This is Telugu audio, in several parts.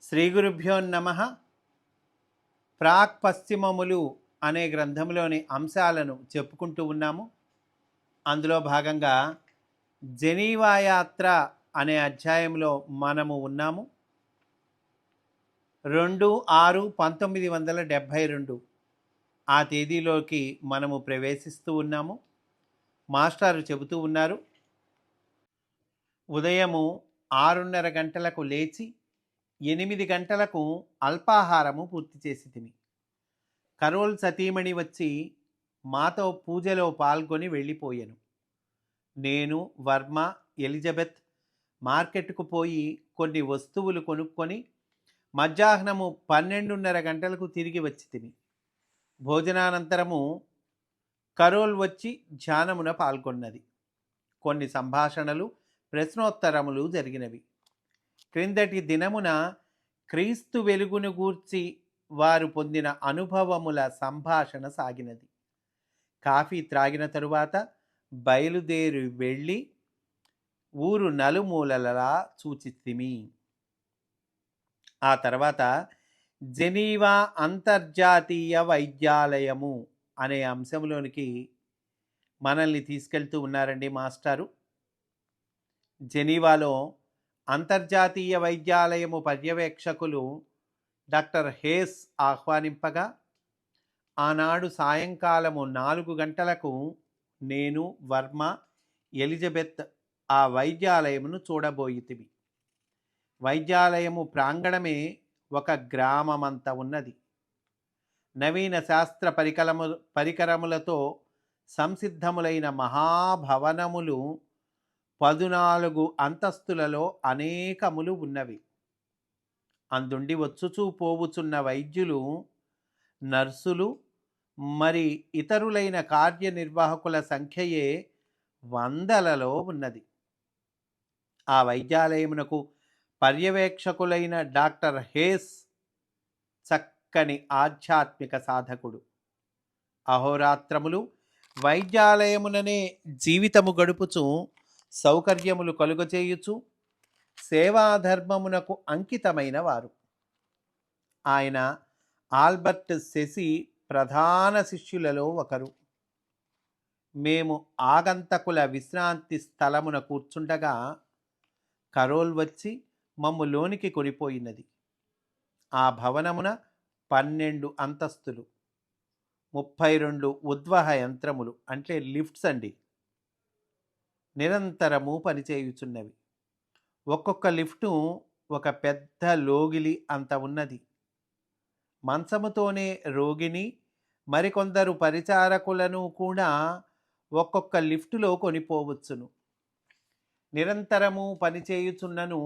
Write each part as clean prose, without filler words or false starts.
శ్రీ గురుభ్యో నమ. ప్రాక్ పశ్చిమములు అనే గ్రంథంలోని అంశాలను చెప్పుకుంటూ ఉన్నాము. అందులో భాగంగా జెనీవా యాత్ర అనే అధ్యాయంలో మనము ఉన్నాము. 2/6/1972 ఆ తేదీలోకి మనము ప్రవేశిస్తూ ఉన్నాము. మాస్టారు చెబుతూ ఉన్నారు, ఉదయము 6:30 గంటలకు లేచి 8 గంటలకు అల్పాహారము పూర్తి చేసి తిని కరోల్ సతీమణి వచ్చి మాతో పూజలో పాల్గొని వెళ్ళిపోయాను. నేను, వర్మ, ఎలిజబెత్ మార్కెట్కు పోయి కొన్ని వస్తువులు కొనుక్కొని మధ్యాహ్నము 12:30 గంటలకు తిరిగి వచ్చి తిని భోజనానంతరము కరోల్ వచ్చి ధ్యానమున పాల్గొన్నది. కొన్ని సంభాషణలు, ప్రశ్నోత్తరములు జరిగినవి. క్రిందటి దినమున క్రీస్తు వెలుగును గూర్చి వారు పొందిన అనుభవముల సంభాషణ సాగినది. కాఫీ త్రాగిన తరువాత బయలుదేరి వెళ్ళి ఊరు నలుమూలలా చూచితిమి. ఆ తర్వాత జెనీవా అంతర్జాతీయ వైద్యాలయము అనే అంశంలోనికి మనల్ని తీసుకెళ్తూ ఉన్నారండి మాస్టారు. జెనీవాలో అంతర్జాతీయ వైద్యాలయము పర్యవేక్షకులు డాక్టర్ హేస్ ఆహ్వానింపగా ఆనాడు సాయంకాలము 4 గంటలకు నేను, వర్మ, ఎలిజబెత్ ఆ వైద్యాలయమును చూడబోయితిమి. వైద్యాలయము ప్రాంగణమే ఒక గ్రామమంత ఉన్నది. నవీన శాస్త్ర పరికరములతో సంసిద్ధములైన మహాభవనములు 14 అంతస్తులలో అనేకములు ఉన్నవి. అందుండి వచ్చుచూ పోవుచున్న వైద్యులు, నర్సులు మరి ఇతరులైన కార్యనిర్వాహకుల సంఖ్యయే వందలలో ఉన్నది. ఆ వైద్యాలయమునకు పర్యవేక్షకులైన డాక్టర్ హేస్ చక్కని ఆధ్యాత్మిక సాధకుడు. అహోరాత్రములు వైద్యాలయముననే జీవితము గడుపుచు సౌకర్యములు కలుగచేయుచు సేవాధర్మమునకు అంకితమైన వారు. ఆయన ఆల్బర్ట్ సెసి ప్రధాన శిష్యులలో ఒకరు. మేము ఆగంతకుల విశ్రాంతి స్థలమున కూర్చుండగా కరోల్ వచ్చి మమ్ము లోనికి కొనిపోయినది. ఆ భవనమున 12 అంతస్తులు, 32 ఉద్వహ యంత్రములు అంటే లిఫ్ట్స్ అండి, నిరంతరము పనిచేయుచున్నవి. ఒక్కొక్క లిఫ్టు ఒక పెద్ద లోగిలి అంత ఉన్నది. మంచముతోనే రోగిని మరికొందరు పరిచారకులను కూడా ఒక్కొక్క లిఫ్టులో కొనిపోవచ్చును. నిరంతరము పనిచేయుచున్నను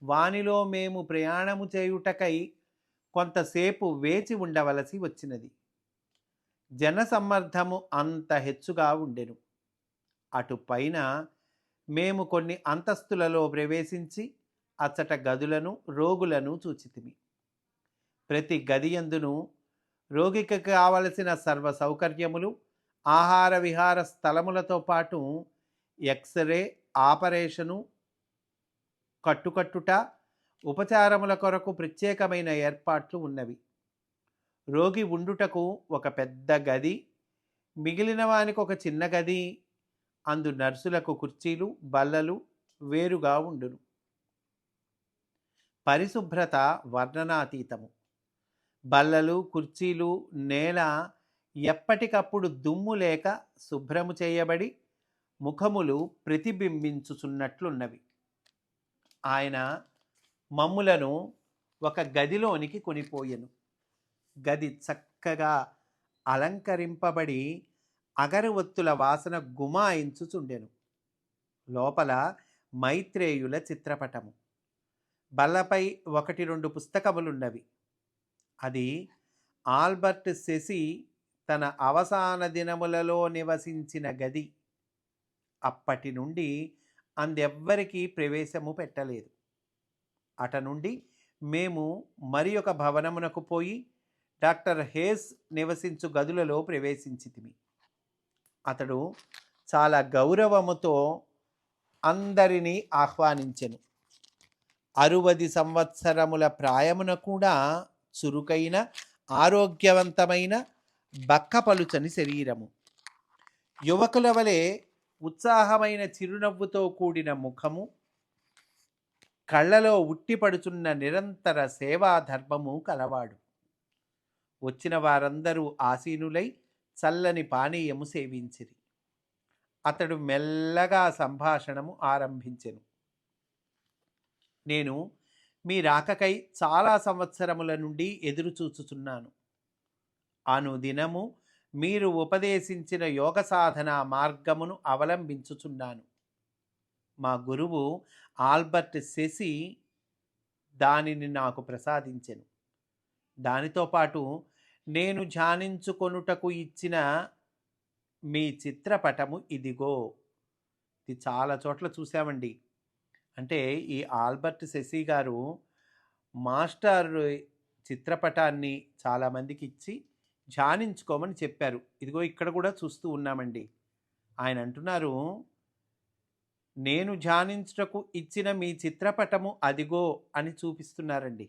వానిలో మేము ప్రయాణము చేయుటకై కొంతసేపు వేచి ఉండవలసి వచ్చినది. జనసమ్మర్ధము అంత హెచ్చుగా ఉండెను. అటు పైన మేము కొన్ని అంతస్తులలో ప్రవేశించి అచ్చట గదులను, రోగులను చూచితిమి. ప్రతి గదియందును రోగికి కావలసిన సర్వ సౌకర్యములు, ఆహార విహార స్థలములతో పాటు ఎక్స్రే, ఆపరేషను, కట్టుకట్టుట, ఉపచారముల కొరకు ప్రత్యేకమైన ఏర్పాట్లు ఉన్నవి. రోగి ఉండుటకు ఒక పెద్ద గది, మిగిలిన వానికి ఒక చిన్న గది, అందు నర్సులకు కుర్చీలు, బల్లలు వేరుగా ఉండును. పరిశుభ్రత వర్ణనాతీతము. బల్లలు, కుర్చీలు, నేల ఎప్పటికప్పుడు దుమ్ము లేక శుభ్రము చేయబడి ముఖములు ప్రతిబింబించుచున్నట్లున్నవి. ఆయన మమ్ములను ఒక గదిలోనికి కొనిపోయెను. గది చక్కగా అలంకరింపబడి అగరవత్తుల వాసన గుమాయించుచుండెను. లోపల మైత్రేయుల చిత్రపటము, బల్లపై 1-2 పుస్తకములున్నవి. అది ఆల్బర్ట్ సెసి తన అవసాన దినములలో నివసించిన గది. అప్పటి నుండి అందెవ్వరికీ ప్రవేశము పెట్టలేదు. అట నుండి మేము మరి ఒక భవనమునకు పోయి డాక్టర్ హేస్ నివసించు గదులలో ప్రవేశించితిమి. అతడు చాలా గౌరవముతో అందరినీ ఆహ్వానించెను. 60 సంవత్సరముల ప్రాయమున కూడా చురుకైన ఆరోగ్యవంతమైన బక్కపలుచని శరీరము, యువకుల వలె ఉత్సాహమైన చిరునవ్వుతో కూడిన ముఖము, కళ్ళలో ఉట్టిపడుచున్న నిరంతర సేవా ధర్మము కలవాడు. వచ్చిన వారందరూ ఆసీనులై చల్లని పానీయము సేవించిరి. అతడు మెల్లగా సంభాషణము ఆరంభించెను. నేను మీ రాకకై చాలా సంవత్సరముల నుండి ఎదురు చూచుచున్నాను. అనుదినము మీరు ఉపదేశించిన యోగ సాధన మార్గమును అవలంబించుచున్నాను. మా గురువు ఆల్బర్ట్ సెసి దానిని నాకు ప్రసాదించెను. దానితో పాటు నేను ధ్యానించుకొనుటకు ఇచ్చిన మీ చిత్రపటము ఇదిగో. ఇది చాలా చోట్ల చూసామండి. అంటే ఈ ఆల్బర్ట్ సెసి గారు మాస్టర్ చిత్రపటాన్ని చాలామందికి ఇచ్చి ధ్యానించుకోమని చెప్పారు. ఇదిగో ఇక్కడ కూడా చూస్తూ ఉన్నామండి. ఆయన అంటున్నారు, నేను ధ్యానించుటకు ఇచ్చిన మీ చిత్రపటము అదిగో అని చూపిస్తున్నారండి.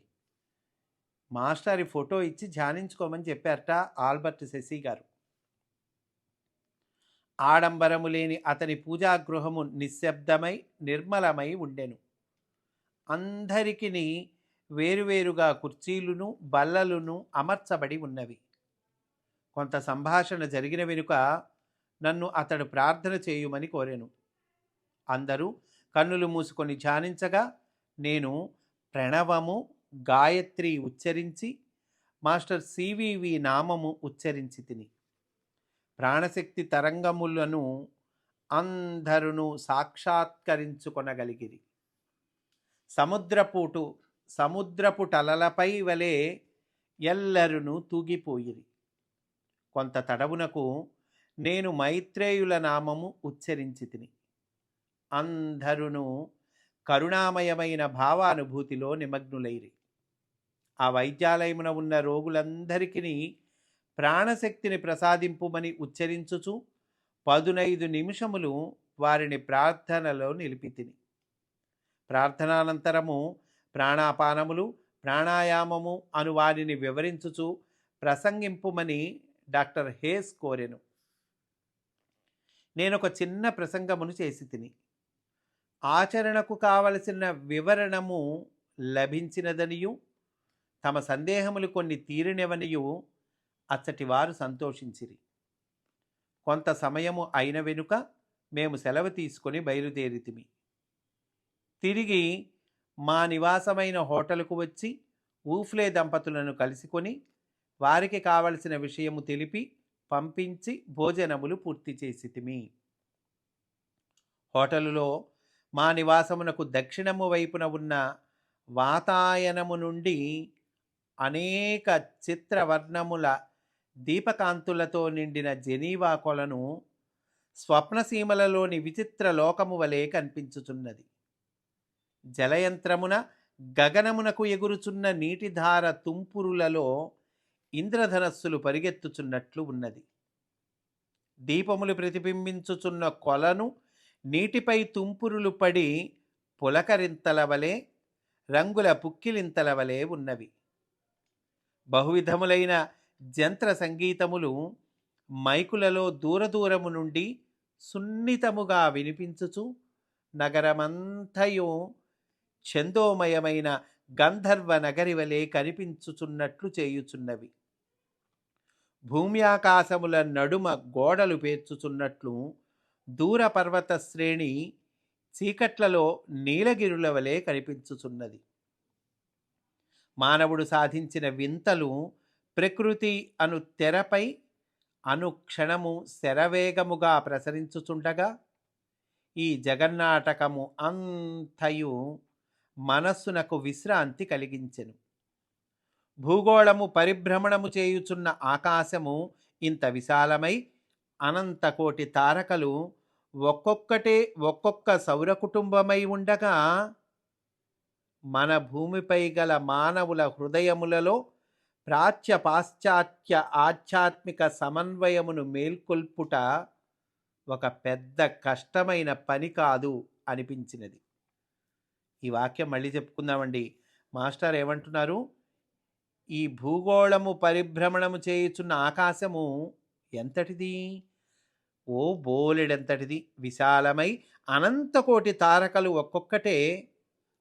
మాస్టర్ ఫోటో ఇచ్చి ధ్యానించుకోమని చెప్పారట ఆల్బర్ట్ సెసి గారు. ఆడంబరము లేని అతని పూజాగృహము నిశ్శబ్దమై నిర్మలమై ఉండెను. అందరికీ వేరువేరుగా కుర్చీలును బల్లలును అమర్చబడి ఉన్నవి. కొంత సంభాషణ జరిగిన వెనుక నన్ను అతడు ప్రార్థన చేయుమని కోరెను. అందరూ కన్నులు మూసుకొని ధ్యానించగా నేను ప్రణవము గాయత్రి ఉచ్చరించి మాస్టర్ సివివి నామము ఉచ్చరించి తిని ప్రాణశక్తి తరంగములను అందరును సాక్షాత్కరించుకొనగలిగిరి. సముద్రపు టలలపై వలె ఎల్లరును తూగిపోయిరి. కొంత తడవునకు నేను మైత్రేయుల నామము ఉచ్చరించి తిని అందరును కరుణామయమైన భావానుభూతిలో నిమగ్నులైరి. ఆ వైద్యాలయమున ఉన్న రోగులందరికీ ప్రాణశక్తిని ప్రసాదింపుమని ఉచ్చరించుచు 15 నిమిషములు వారిని ప్రార్థనలో నిలిపితిని. ప్రార్థనానంతరము ప్రాణాపానములు ప్రాణాయామము అను వారిని వివరించుచు ప్రసంగింపుమని డాక్టర్ హేస్ కోరెను. నేను ఒక చిన్న ప్రసంగమును చేసి తిని ఆచరణకు కావలసిన వివరణము లభించినదనియు తమ సందేహములు కొన్ని తీరినవనియు అచ్చటి వారు సంతోషించిరి. కొంత సమయము అయిన వెనుక మేము సెలవు తీసుకొని బయలుదేరితిమి. తిరిగి మా నివాసమైన హోటలుకు వచ్చి ఊఫ్లే దంపతులను కలుసుకొని వారికి కావలసిన విషయము తెలిపి పంపించి భోజనములు పూర్తి చేసితిమి. హోటలులో మా నివాసమునకు దక్షిణము వైపున ఉన్న వాతాయనము నుండి అనేక చిత్రవర్ణముల దీపకాంతులతో నిండిన జెనీవా కొలను స్వప్నసీమలలోని విచిత్ర లోకము వలె కనిపించుచున్నది. జలయంత్రమున గగనమునకు ఎగురుచున్న నీటిధార తుంపురులలో ఇంద్రధనస్సులు పరిగెత్తుచున్నట్లు ఉన్నది. దీపములు ప్రతిబింబించుచున్న కొలను నీటిపై తుంపురులు పడి పులకరింతల వలె రంగుల పుక్కిలింతల వలె ఉన్నవి. బహువిధములైన జంత్ర సంగీతములు మైకులలో దూరదూరము నుండి సున్నితముగా వినిపించుచు నగరమంతయు ఛందోమయమైన గంధర్వ నగరి వలె కనిపించుచున్నట్లు చేయుచున్నవి. భూమి ఆకాశముల నడుమ గోడలు పేర్చుచున్నట్లు దూర పర్వత శ్రేణి చీకట్లలో నీలగిరుల వలె కనిపించుచున్నది. మానవుడు సాధించిన వింతలు ప్రకృతి అను తెరపై అనుక్షణము శరవేగముగా ప్రసరించుచుండగా ఈ జగన్నాటకము అంతయు మనస్సునకు విశ్రాంతి కలిగించెను. భూగోళము పరిభ్రమణము చేయుచున్న ఆకాశము ఇంత విశాలమై అనంతకోటి తారకలు ఒక్కొక్కటే ఒక్కొక్క సౌర కుటుంబమై ఉండగా మన భూమిపై గల మానవుల హృదయములలో ప్రాచ్య పాశ్చాత్య ఆధ్యాత్మిక సమన్వయమును మేల్కొల్పుట ఒక పెద్ద కష్టమైన పని కాదు అనిపించినది. ఈ వాక్యం మళ్ళీ చెప్పుకుందామండి. మాస్టర్ ఏమంటున్నారు? ఈ భూగోళము పరిభ్రమణము చేయుచున్న ఆకాశము ఎంతటిది? ఓ బోలెడంతటిది, విశాలమై అనంతకోటి తారకలు ఒక్కొక్కటే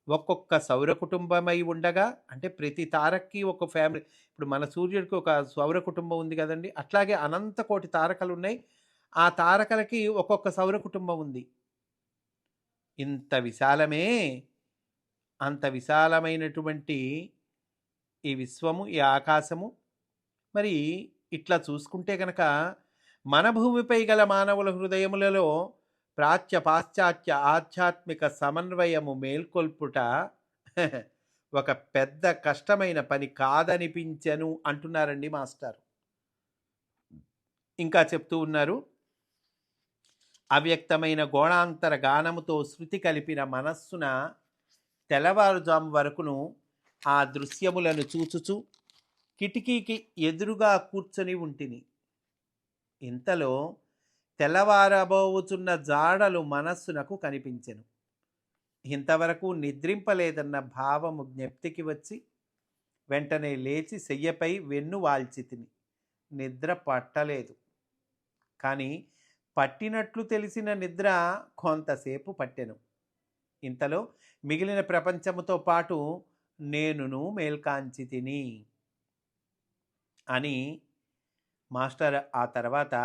ఒక్కొక్క సౌర కుటుంబమై ఉండగా, అంటే ప్రతి తారక్కి ఒక ఫ్యామిలీ. ఇప్పుడు మన సూర్యుడికి ఒక సౌర కుటుంబం ఉంది కదండి, అట్లాగే అనంత కోటి తారకలు ఉన్నాయి. ఆ తారకలకి ఒక్కొక్క సౌర కుటుంబం ఉంది. ఇంత విశాలమే, అంత విశాలమైనటువంటి ఈ విశ్వము, ఈ ఆకాశము. మరి ఇట్లా చూసుకుంటే కనుక మన భూమిపై గల మానవుల హృదయములలో ప్రాచ్య పాశ్చాత్య ఆధ్యాత్మిక సమన్వయము మేల్కొల్పుట ఒక పెద్ద కష్టమైన పని కాదనిపించెను అంటున్నారండి మాస్టర్. ఇంకా చెప్తూ ఉన్నారు, అవ్యక్తమైన గోళాంతర గానముతో శృతి కలిపిన మనస్సున తెల్లవారుజాము వరకును ఆ దృశ్యములను చూచుచు కిటికీకి ఎదురుగా కూర్చొని ఉంటిని. ఇంతలో తెల్లవారబోవుచున్న జాడలు మనస్సునకు కనిపించెను. ఇంతవరకు నిద్రింపలేదన్న భావము జ్ఞప్తికి వచ్చి వెంటనే లేచి శయ్యపై వెన్ను వాల్చి తిని. నిద్ర పట్టలేదు, కానీ పట్టినట్లు తెలిసిన నిద్ర కొంతసేపు పట్టెను. ఇంతలో మిగిలిన ప్రపంచముతో పాటు నేనును మేల్కాంచి తిని అని మాస్టర్ ఆ తర్వాత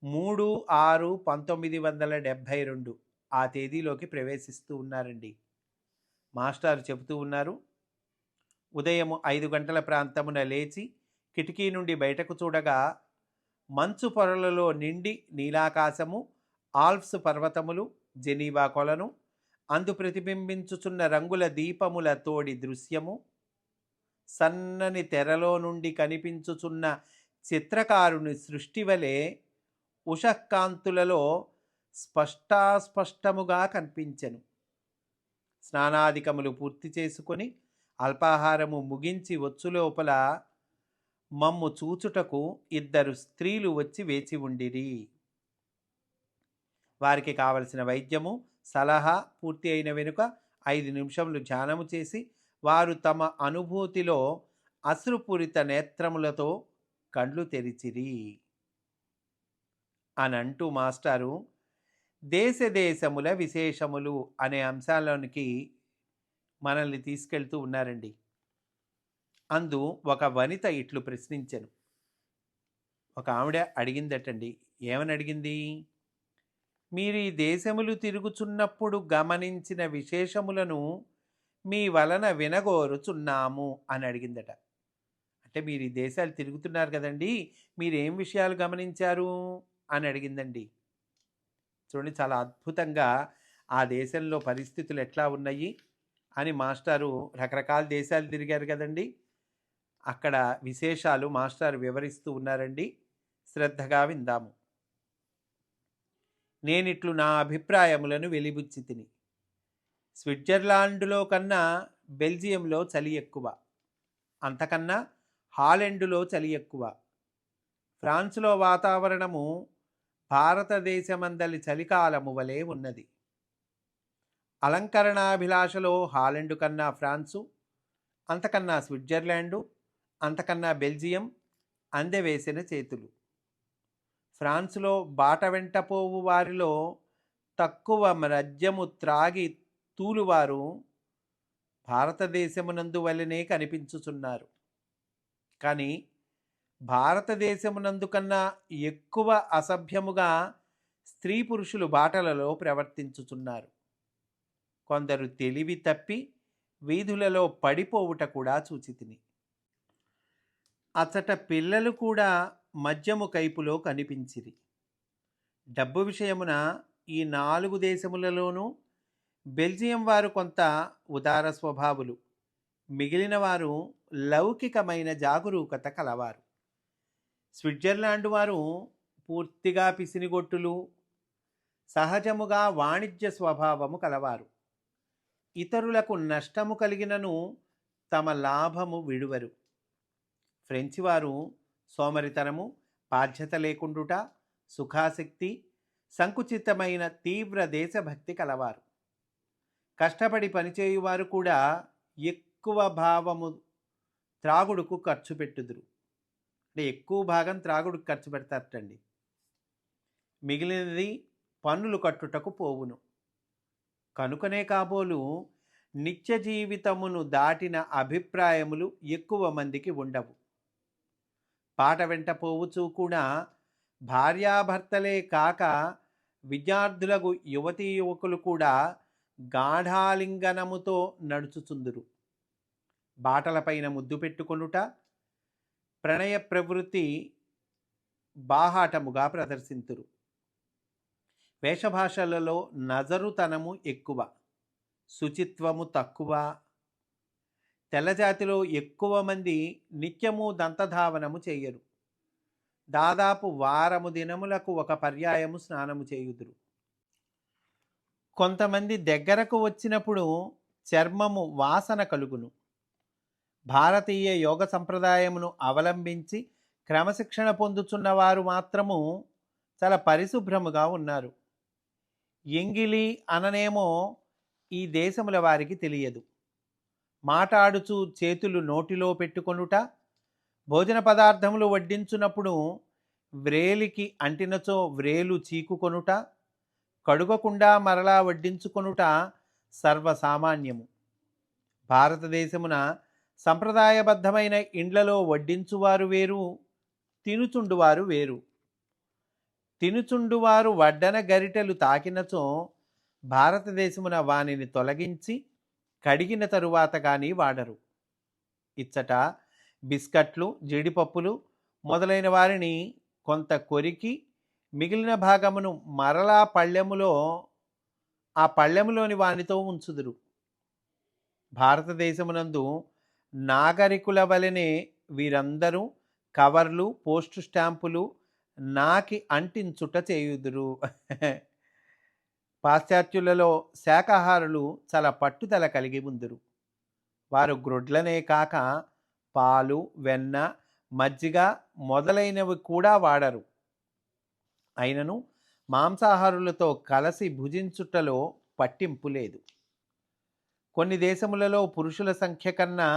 3/6/1972 ఆ తేదీలోకి ప్రవేశిస్తూ ఉన్నారండి. మాస్టర్ చెబుతూ ఉన్నారు, ఉదయం 5 గంటల ప్రాంతమున లేచి కిటికీ నుండి బయటకు చూడగా మంచు పొరలలో నిండి నీలాకాశము, ఆల్ప్స్ పర్వతములు, జెనీవా కొలను, అందు ప్రతిబింబించుచున్న రంగుల దీపముల తోడి దృశ్యము, సన్నని తెరలో నుండి కనిపించుచున్న చిత్రకారుని సృష్టి వలె ఉషకాంతులలో స్పష్టాస్పష్టముగా కనిపించెను. స్నానాధికములు పూర్తి చేసుకొని అల్పాహారము ముగించి వచ్చులోపల మమ్ము చూచుటకు 2 స్త్రీలు వచ్చి వేచి ఉండిరి. వారికి కావలసిన వైద్యము సలహా పూర్తి అయిన వెనుక 5 నిమిషములు ధ్యానము చేసి వారు తమ అనుభూతిలో అశ్రుపూరిత నేత్రములతో కండ్లు తెరిచిరి అని అంటూ మాస్టారు దేశ దేశముల విశేషములు అనే అంశాలలోనికి మనల్ని తీసుకెళ్తూ ఉన్నారండి. అందు ఒక వనిత ఇట్లు ప్రశ్నించెను. ఒక ఆవిడ అడిగిందటండి. ఏమని అడిగింది? మీరు ఈ దేశములు తిరుగుచున్నప్పుడు గమనించిన విశేషములను మీ వలన వినగోరుచున్నాము అని అడిగిందట. అంటే మీరు ఈ దేశాలు తిరుగుతున్నారు కదండి, మీరేం విషయాలు గమనించారు అని అడిగిందండి. చూడండి, చాలా అద్భుతంగా ఆ దేశంలో పరిస్థితులు ఎట్లా ఉన్నాయి అని మాస్టారు రకరకాల దేశాలు తిరిగారు కదండి, అక్కడ విశేషాలు మాస్టారు వివరిస్తూ ఉన్నారండి. శ్రద్ధగా విందాము. నేనిట్లు నా అభిప్రాయములను వెలిబుచ్చి తిని. స్విట్జర్లాండ్లో కన్నా బెల్జియంలో చలి ఎక్కువ, అంతకన్నా హాలెండులో చలి ఎక్కువ. ఫ్రాన్స్లో వాతావరణము భారతదేశమందలి చలికాలము వలె ఉన్నది. అలంకరణాభిలాషలో హాలెండు కన్నా ఫ్రాన్సు, అంతకన్నా స్విట్జర్లాండు, అంతకన్నా బెల్జియం అందెవేసిన చేతులు. ఫ్రాన్స్లో బాట వెంటపోవు వారిలో తక్కువ మద్యము త్రాగి తూలువారు భారతదేశమునందు వలనే కనిపించుచున్నారు. కానీ భారతదేశమునందు కన్నా ఎక్కువ అసభ్యముగా స్త్రీ పురుషులు బాటలలో ప్రవర్తించుచున్నారు. కొందరు తెలివి తప్పి వీధులలో పడిపోవుట కూడా చూచితిని. అచట పిల్లలు కూడా మద్యము కైపులో కనిపించిరి. డబ్బు విషయమున ఈ 4 దేశములలోనూ బెల్జియం వారు కొంత ఉదార స్వభావులు, మిగిలిన వారు లౌకికమైన జాగరూకత కలవారు. స్విట్జర్లాండ్ వారు పూర్తిగా పిసినిగొట్టులు, సహజముగా వాణిజ్య స్వభావము కలవారు. ఇతరులకు నష్టము కలిగినను తమ లాభము విడువరు. ఫ్రెంచి వారు సోమరితనము, బాధ్యత లేకుండుట, సుఖాసక్తి, సంకుచితమైన తీవ్ర దేశభక్తి కలవారు. కష్టపడి పనిచేయువారు కూడా ఎక్కువ భావము త్రాగుడుకు ఖర్చు పెట్టుదురు. అంటే ఎక్కువ భాగం త్రాగుడుకు ఖర్చు పెడతారటండి. మిగిలినది పన్నులు కట్టుటకు పోవును. కనుకనే కాబోలు నిత్య జీవితమును దాటిన అభిప్రాయములు ఎక్కువ మందికి ఉండవు. పాట వెంట పోవుచూ కూడా భార్యాభర్తలే కాక విద్యార్థులకు యువతీ యువకులు కూడా గాఢాలింగనముతో నడుచుచుందురు. బాటలపైన ముద్దు పెట్టుకొనుట ప్రణయ ప్రవృత్తి బాహాటముగా ప్రదర్శింతురు. వేషభాషలలో నజరుతనము ఎక్కువ, శుచిత్వము తక్కువ. తెల్లజాతిలో ఎక్కువ మంది నిత్యము దంతధావనము చేయరు. దాదాపు వారము దినములకు ఒక పర్యాయము స్నానము చేయుదురు. కొంతమంది దగ్గరకు వచ్చినప్పుడు చర్మము వాసన కలుగును. భారతీయ యోగ సంప్రదాయమును అవలంబించి క్రమశిక్షణ పొందుతున్న వారు మాత్రము చాలా పరిశుభ్రముగా ఉన్నారు. ఎంగిలి అననేమో ఈ దేశముల వారికి తెలియదు. మాటాడుచు చేతులు నోటిలో పెట్టుకొనుట, భోజన పదార్థములు వడ్డించున్నప్పుడు వ్రేలికి అంటినచో వ్రేలు చీకుకొనుట, కడుగకుండా మరలా వడ్డించుకొనుట సర్వసామాన్యము. భారతదేశమున సంప్రదాయబద్ధమైన ఇండ్లలో వడ్డించువారు వేరు, తినుచుండువారు వేరు. తినుచుండువారు వడ్డన గరిటెలు తాకినచో భారతదేశమున వానిని తొలగించి కడిగిన తరువాత కానీ వాడరు. ఇచ్చట బిస్కట్లు, జీడిపప్పులు మొదలైన వారిని కొంత కొరికి మిగిలిన భాగమును మరలా ఆ పళ్ళెములోని వానితో ఉంచుదురు. భారతదేశమునందు నాగరికుల వలెనే వీరందరూ కవర్లు, పోస్టు స్టాంపులు నాకి అంటించుట చేయుదురు. పాశ్చాత్యులలో శాకాహారులు చాలా పట్టుదల కలిగి ఉందురు. వారు గ్రొడ్లనే కాక పాలు, వెన్న, మజ్జిగ మొదలైనవి కూడా వాడరు. అయినను మాంసాహారులతో కలిసి భుజించుటలో పట్టింపు లేదు. కొన్ని దేశములలో పురుషుల సంఖ్య కన్నా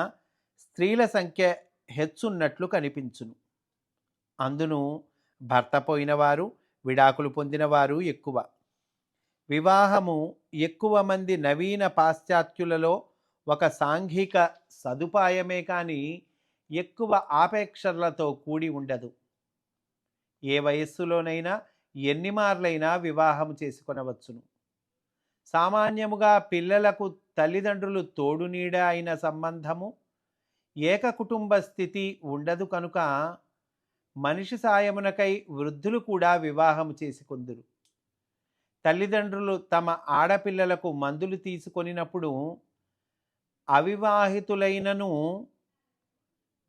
స్త్రీల సంఖ్య హెచ్చున్నట్లు కనిపించును. అందును భర్త పోయినవారు, విడాకులు పొందినవారు ఎక్కువ. వివాహము ఎక్కువ మంది నవీన పాశ్చాత్యులలో ఒక సాంఘిక సదుపాయమే కానీ ఎక్కువ ఆపేక్షలతో కూడి ఉండదు. ఏ వయస్సులోనైనా ఎన్ని మార్లైనా వివాహం చేసుకొనవచ్చును. సామాన్యముగా పిల్లలకు తల్లిదండ్రులు తోడు నీడ అయిన సంబంధము, ఏక కుటుంబ స్థితి ఉండదు కనుక మనిషి సాయమునకై వృద్ధులు కూడా వివాహం చేసుకొందురు. తల్లిదండ్రులు తమ ఆడపిల్లలకు మందులు తీసుకొనినప్పుడు అవివాహితులైనను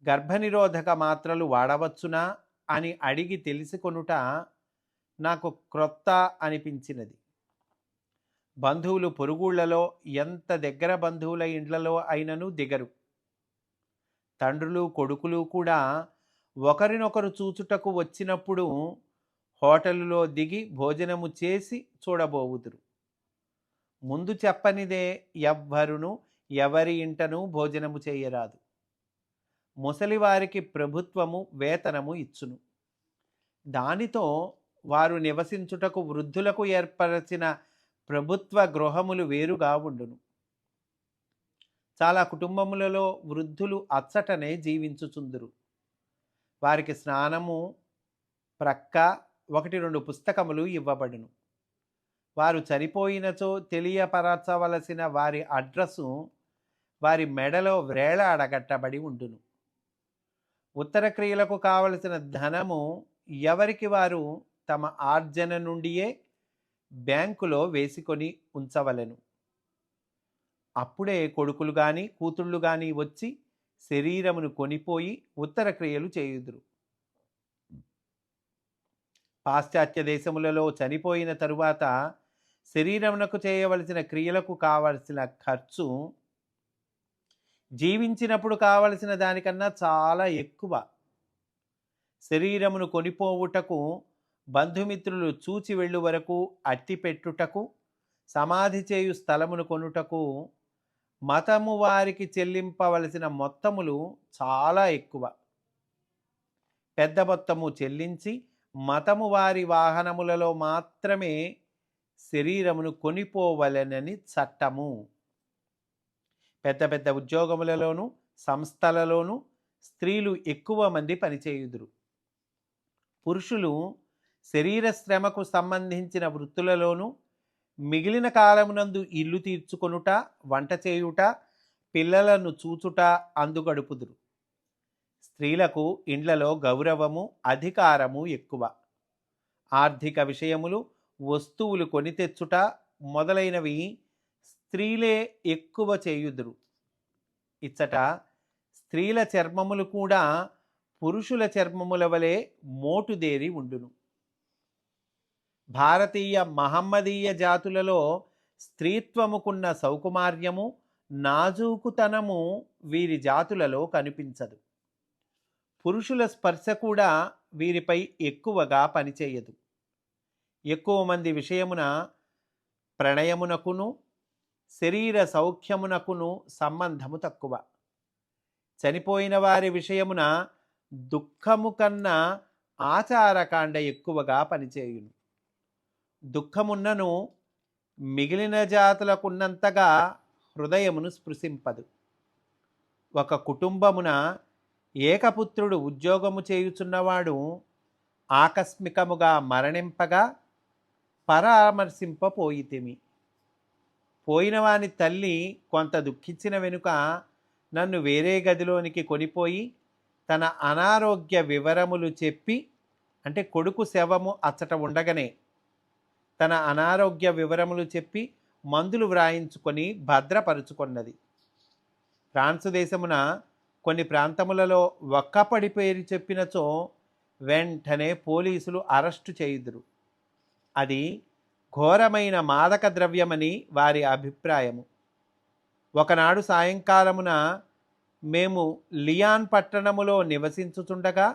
గర్భనిరోధక మాత్రలు వాడవచ్చునా అని అడిగి తెలుసుకొనుట నాకు క్రొత్త అనిపించినది. బంధువులు పొరుగుళ్లలో ఎంత దగ్గర బంధువుల ఇండ్లలో అయినను దిగరు. తండ్రులు కొడుకులు కూడా ఒకరినొకరు చూచుటకు వచ్చినప్పుడు హోటలులో దిగి భోజనము చేసి చూడబోవుదురు. ముందు చెప్పనిదే ఎవ్వరును ఎవరి ఇంటను భోజనము చేయరాదు. ముసలివారికి ప్రభుత్వము వేతనము ఇచ్చును. దానితో వారు నివసించుటకు వృద్ధులకు ఏర్పరచిన ప్రభుత్వ గృహములు వేరుగా ఉండును. చాలా కుటుంబములలో వృద్ధులు అచ్చటనే జీవించుచుందురు. వారికి స్నానము ప్రక్క 1-2 పుస్తకములు ఇవ్వబడును. వారు చనిపోయినచో తెలియపరచవలసిన వారి అడ్రస్సు వారి మెడలో వ్రేలాడగట్టబడి ఉండును. ఉత్తర క్రియలకు కావలసిన ధనము ఎవరికి వారు తమ ఆర్జన నుండియే బ్యాంకులో వేసుకొని ఉంచవలెను. అప్పుడే కొడుకులు గాని కూతుళ్ళు గాని వచ్చి శరీరమును కొనిపోయి ఉత్తర క్రియలు చేయుదురు. పాశ్చాత్య దేశములలో చనిపోయిన తరువాత శరీరమునకు చేయవలసిన క్రియలకు కావలసిన ఖర్చు జీవించినప్పుడు కావలసిన దానికన్నా చాలా ఎక్కువ. శరీరమును కొనిపోవుటకు బంధుమిత్రులు చూచి వెళ్ళు వరకు అట్టి పెట్టుటకు సమాధి చేయు స్థలమును కొనుటకు మతము వారికి చెల్లింపవలసిన మొత్తములు చాలా ఎక్కువ. పెద్ద మొత్తము చెల్లించి మతము వారి వాహనములలో మాత్రమే శరీరమును కొనిపోవలెనని చట్టము. పెద్ద పెద్ద ఉద్యోగములలోనూ సంస్థలలోనూ స్త్రీలు ఎక్కువ మంది పనిచేయుదురు. పురుషులు శరీర శ్రమకు సంబంధించిన వృత్తులలోనూ మిగిలిన కాలమునందు ఇల్లు తీర్చుకొనుట, వంట చేయుట, పిల్లలను చూచుట అందు గడుపుదురు. స్త్రీలకు ఇండ్లలో గౌరవము, అధికారము ఎక్కువ. ఆర్థిక విషయములు, వస్తువులు కొని తెచ్చుట మొదలైనవి స్త్రీలే ఎక్కువ చేయుదురు. ఇచ్చట స్త్రీల చర్మములు కూడా పురుషుల చర్మముల వలె మోటుదేరి ఉండును. భారతీయ మహమ్మదీయ జాతులలో స్త్రీత్వముకున్న సౌకుమార్యము, నాజూకుతనము వీరి జాతులలో కనిపించదు. పురుషుల స్పర్శ కూడా వీరిపై ఎక్కువగా పనిచేయదు. ఎక్కువ మంది విషయమున ప్రణయమునకును శరీర సౌఖ్యమునకును సంబంధము తక్కువ. చనిపోయిన వారి విషయమున దుఃఖము కన్నా ఆచారకాండ ఎక్కువగా పనిచేయును. దుఃఖమున్నను మిగిలిన జాతులకున్నంతగా హృదయమును స్పృశింపదు. ఒక కుటుంబమున ఏకపుత్రుడు ఉద్యోగము చేయుచున్నవాడు ఆకస్మికముగా మరణింపగా పరామర్శింపపోయితిమి. పోయినవాని తల్లి కొంత దుఃఖించిన వెనుక నన్ను వేరే గదిలోనికి కొనిపోయి తన అనారోగ్య వివరములు చెప్పి, అంటే కొడుకు శవము అచ్చట ఉండగానే తన అనారోగ్య వివరములు చెప్పి మందులు వ్రాయించుకొని భద్రపరుచుకున్నది. ఫ్రాన్సు దేశమున కొన్ని ప్రాంతములలో ఒక్కపడి పేరు చెప్పినచో వెంటనే పోలీసులు అరెస్టు చేయుదురు. అది ఘోరమైన మాదక ద్రవ్యమని వారి అభిప్రాయము. ఒకనాడు సాయంకాలమున మేము లియాన్ పట్టణములో నివసించుచుండగా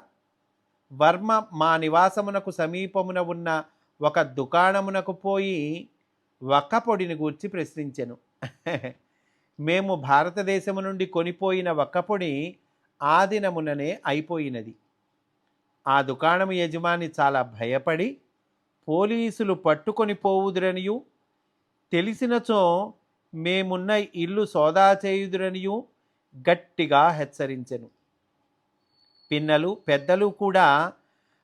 వర్మ మా నివాసమునకు సమీపమున ఉన్న ఒక దుకాణమునకు పోయి వక్కపొడిని గూర్చి ప్రశ్నించెను. మేము భారతదేశము నుండి కొనిపోయిన వక్కపొడి ఆ దినముననే అయిపోయినది. ఆ దుకాణము యజమాని చాలా భయపడి పోలీసులు పట్టుకొని పోవుదురనియు, తెలిసినచో మేమున్న ఇల్లు సోదా చేయుదురనియు గట్టిగా హెచ్చరించెను. పిన్నలు పెద్దలు కూడా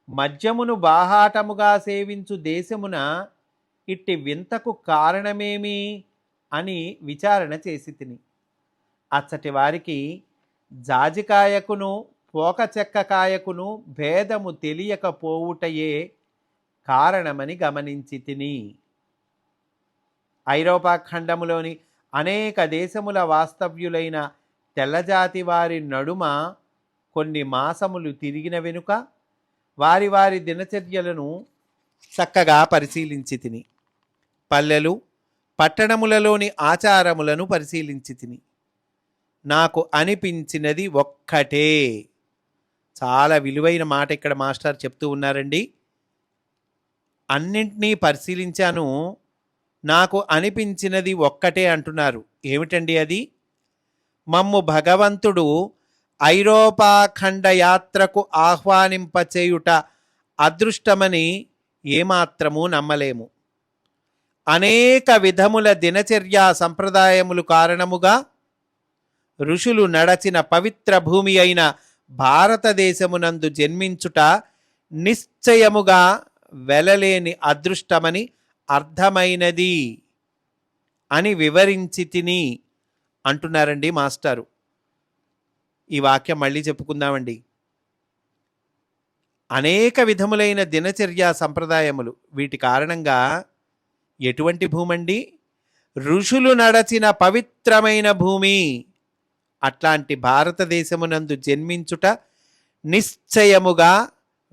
మద్యమును బాహాటముగా సేవించు దేశమున ఇట్టి వింతకు కారణమేమి అని విచారణ చేసి తిని అచ్చటి వారికి జాజికాయకును పోక చెక్కకాయకును భేదము తెలియకపోవుటయే కారణమని గమనించి తిని. ఐరోపా ఖండములోని అనేక దేశముల వాస్తవ్యులైన తెల్లజాతి వారి నడుమ కొన్ని మాసములు తిరిగిన వెనుక వారి వారి దినచర్యలను చక్కగా పరిశీలించి తిని. పల్లెలు పట్టణములలోని ఆచారములను పరిశీలించి తిని. నాకు అనిపించినది ఒక్కటే. చాలా విలువైన మాట ఇక్కడ మాస్టర్ చెప్తూ ఉన్నారండి. అన్నింటినీ పరిశీలించాను, నాకు అనిపించినది ఒక్కటే అంటున్నారు. ఏమిటండి అది? మమ్ము భగవంతుడు ఐరోపా ఖండ యాత్రకు ఆహ్వానింపచేయుట అదృష్టమని ఏమాత్రము నమ్మలేము. అనేక విధముల దినచర్యా సంప్రదాయములు కారణముగా ఋషులు నడచిన పవిత్ర భూమి అయిన భారతదేశమునందు జన్మించుట నిశ్చయముగా వెలలేని అదృష్టమని అర్థమైనది అని వివరించి తిని అంటున్నారండి మాస్టారు. ఈ వాక్యం మళ్ళీ చెప్పుకుందామండి. అనేక విధములైన దినచర్యా సంప్రదాయములు, వీటి కారణంగా ఎటువంటి భూమండి? ఋషులు నడచిన పవిత్రమైన భూమి. అట్లాంటి భారతదేశమునందు జన్మించుట నిశ్చయముగా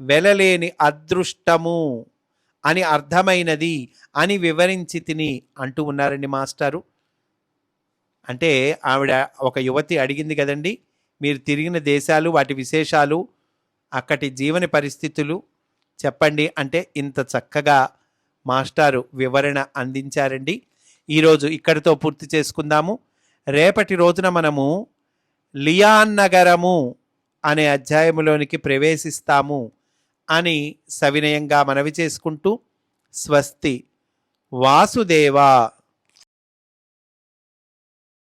వెలలేని అదృష్టము అని అర్థమైనది అని వివరించి తిని అంటూ ఉన్నారండి మాస్టారు. అంటే ఆవిడ ఒక యువతి అడిగింది కదండి, మీరు తిరిగిన దేశాలు, వాటి విశేషాలు, అక్కడి జీవన పరిస్థితులు చెప్పండి అంటే ఇంత చక్కగా మాస్టారు వివరణ అందించారండి. ఈరోజు ఇక్కడితో పూర్తి చేసుకుందాము. రేపటి రోజున మనము లియాన్ నగరము అనే అధ్యాయములోనికి ప్రవేశిస్తాము అని సవినయంగా మనవి చేసుకుంటూ స్వస్తి. వాసుదేవ.